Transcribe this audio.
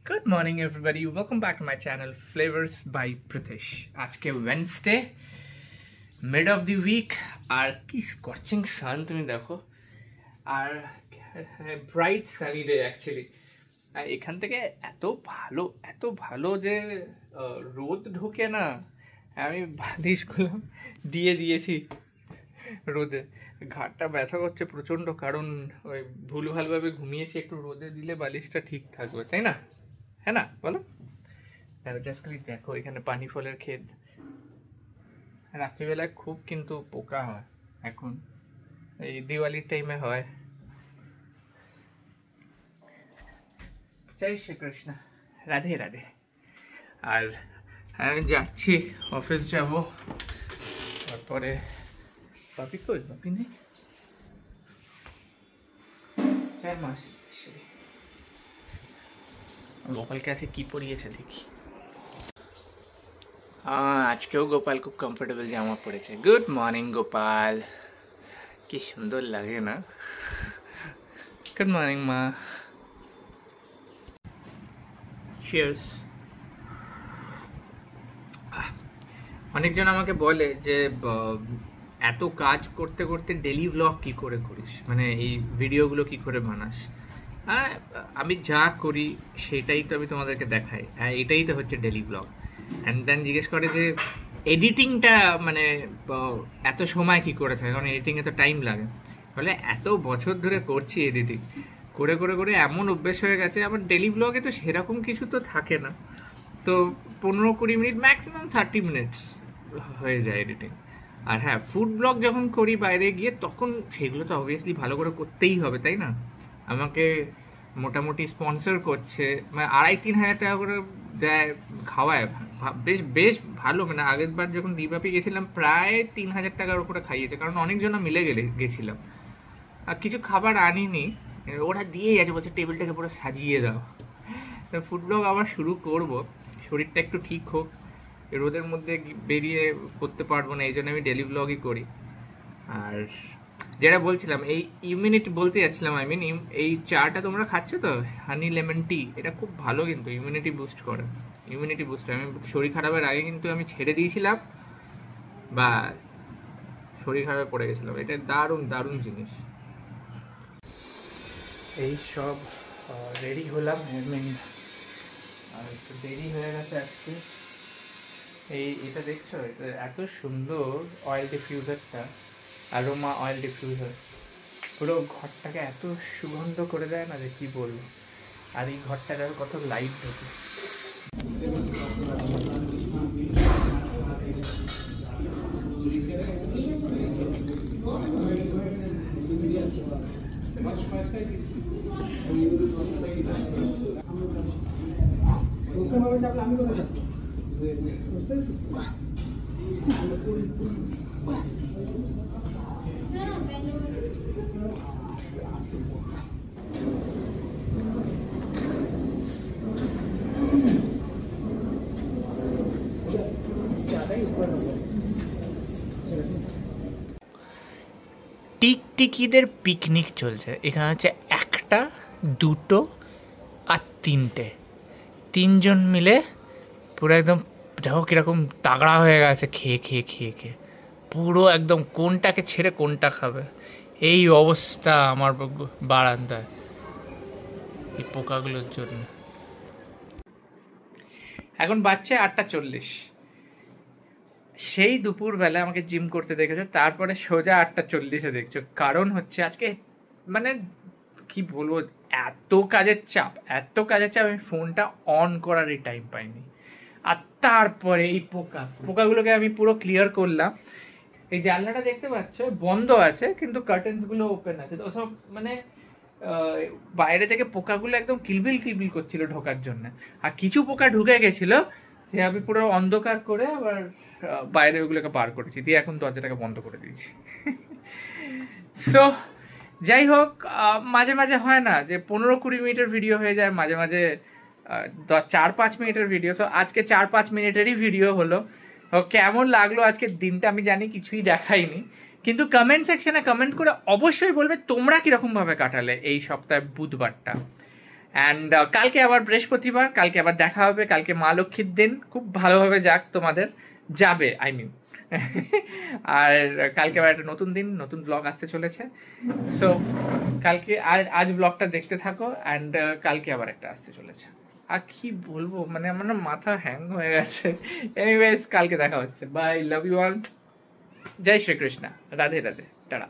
Good morning everybody, welcome back to my channel Flavors by Pritesh. আজকে Wednesday, mid of the week আর কি স্কচিং সান তুমি দেখো আর bright sunny day actually. আর এখান থেকে এত ভালো যে রোদ ঢোকে না, আমি বালিশগুলো দিয়েছি রোদে। ঘাটটা ব্যথা করছে প্রচণ্ড, কারণ ওই ভুলভালভাবে ঘুমিয়েছি। একটু রোদে দিলে বালিশটা ঠিক থাকবে, তাই না? হ্যাঁ না বলো? জাস্ট খালি দেখো এখানে পানি ফলের ক্ষেত। রাত্রিবেলায় খুব কিন্তু পোকা হয়, এখন এই দিওয়ালির টাইমে হয়। জয় শ্রীকৃষ্ণ, রাধে রাধে। আর আমি যাচ্ছি, অফিস যাব, তারপরে বাপি কই? বাপি নেই। জয় মা শ্রী। গোপালকে আছে কি পরিয়েছে দেখি। আজকেও গোপাল খুব কমফোর্টেবল জামা পড়েছে। গুড মর্নিং গোপাল, কি সুন্দর লাগে না? গুড মর্নিং মা। চিয়ার্স। অনেকজন আমাকে বলে যে এত কাজ করতে করতে ডেলি ব্লগ কি করে করিস, মানে এই ভিডিওগুলো কি করে বানাস? আমি যা করি সেটাই তো আমি তোমাদেরকে দেখাই, এটাই তো হচ্ছে ডেলি ব্লগ। অ্যান্ড দেন জিজ্ঞেস করে যে এডিটিংটা মানে এত সময় কি করে থাকে, কারণ এডিটিংয়ে তো টাইম লাগে। বলে এত বছর ধরে করছি এডিটিং, করে করে করে এমন অভ্যেস হয়ে গেছে। আমার ডেলি ব্লগে তো সেরকম কিছু তো থাকে না, তো 15-20 মিনিট, ম্যাক্সিমাম 30 মিনিটস হয়ে যায় এডিটিং। আর হ্যাঁ, ফুড ব্লগ যখন করি বাইরে গিয়ে, তখন সেগুলো তো অবভিয়াসলি ভালো করে করতেই হবে, তাই না? আমাকে মোটামুটি স্পন্সর করছে, মানে 2,500-3 হাজার টাকা করে দেয়, খাওয়ায় বেশ ভালো। মানে আগের বার যখন রিভাপি গেছিলাম প্রায় 3,000 টাকার উপরে খাইয়েছে, কারণ অনেকজন মিলে গেছিলাম। আর কিছু খাবার আনিনি, ওরা দিয়েই আছে, বলছে টেবিলটাকে পুরো সাজিয়ে দাও। ফুড ব্লগ আবার শুরু করব, শরীরটা একটু ঠিক হোক। রোদের মধ্যে বেরিয়ে করতে পারবো না, এই জন্য আমি ডেলি ব্লগই করি। আর যেটা বলছিলাম, এই ইমিউনিটি বলতে যাচ্ছিলাম, এই চাটা তোমরা খাচ্ছ তো, হানি লেমন টি, এটা খুব ভালো, কিন্তু ইমিউনিটি বুস্ট করে। আমি শরীর খারাপের আগে কিন্তু আমি ছেড়ে দিয়েছিলাম, বা শরীর খারাপে পড়ে গেছিলাম। এটা দারুণ জিনিস। এই সব রেডি হলাম, আর একটু দেরি হয়ে গেছে আজকে। এটা দেখছো, এটা এত সুন্দর অয়েল ডিফিউজারটা, অ্যারোমা অয়েল ডিফিউজার, পুরো ঘরটাকে এত সুগন্ধ করে দেয় না যে কি বলবো। আর এই ঘরটার কত লাইট ঢোকে। টিকটিকিদের পিকনিক চলছে এখানে। হচ্ছে 1, 2 আর 3জন মিলে পুরো একদম দেখো কিরকম তাগড়া হয়ে গেছে, খেয়ে পুরো একদম কোনটাকে ছেড়ে কোনটা খাবে, এই অবস্থা আমার বারান্দায় এই পোকাগুলোর জন্য। এখন বাজছে 8:40। সেই দুপুরবেলা আমাকে জিম করতে দেখেছো, তারপরে সোজা 8:40-এ দেখছো। কারণ হচ্ছে আজকে মানে কি বলবো, এত কাজের চাপ আমি ফোনটা অন করারই টাইম পাইনি। আর তারপরে এই পোকাগুলোকে আমি পুরো ক্লিয়ার করলাম। এই জানলাটা দেখতে পাচ্ছ বন্ধ আছে, কিন্তু কার্টেন্সগুলো ওপেন আছে। তো সব মানে বাইরে থেকে পোকাগুলো একদম কিলবিল করছিল ঢোকার জন্য। আর কিছু পোকা ঢুকে গেছিল, সে আমি পুরো অন্ধকার করে আবার বাইরে ওগুলোকে বার করেছি, দিয়ে এখন দরজাটাকে বন্ধ করে দিয়েছি। সো যাই হোক, মাঝে মাঝে হয় না যে 15-20 মিনিটের ভিডিও হয়ে যায়, মাঝে মাঝে 4-5 মিনিটের ভিডিও। সো আজকে 4-5 মিনিটেরই ভিডিও হলো। কেমন লাগলো আজকের দিনটা আমি জানি কিছুই দেখাইনি, কিন্তু কমেন্ট সেকশনে কমেন্ট করে অবশ্যই বলবে তোমরা কীরকমভাবে কাটালে এই সপ্তাহে বুধবারটা। অ্যান্ড কালকে আবার বৃহস্পতিবার, কালকে আবার দেখা হবে। কালকে মা লক্ষ্মীর দিন, খুব ভালোভাবে যাক তোমাদের, যাবে আই মিন। আর কালকে আবার একটা নতুন দিন, নতুন ব্লগ আসতে চলেছে। সো কালকে আজ ব্লগটা দেখতে থাকো, অ্যান্ড কালকে আবার একটা আসতে চলেছে। আর কি বলবো, মানে আমার না মাথা হ্যাং হয়ে গেছে। এনিওয়েজ, কালকে দেখা হচ্ছে। Bye, love you all. জয় শ্রীকৃষ্ণ, রাধে রাধে, টাটা।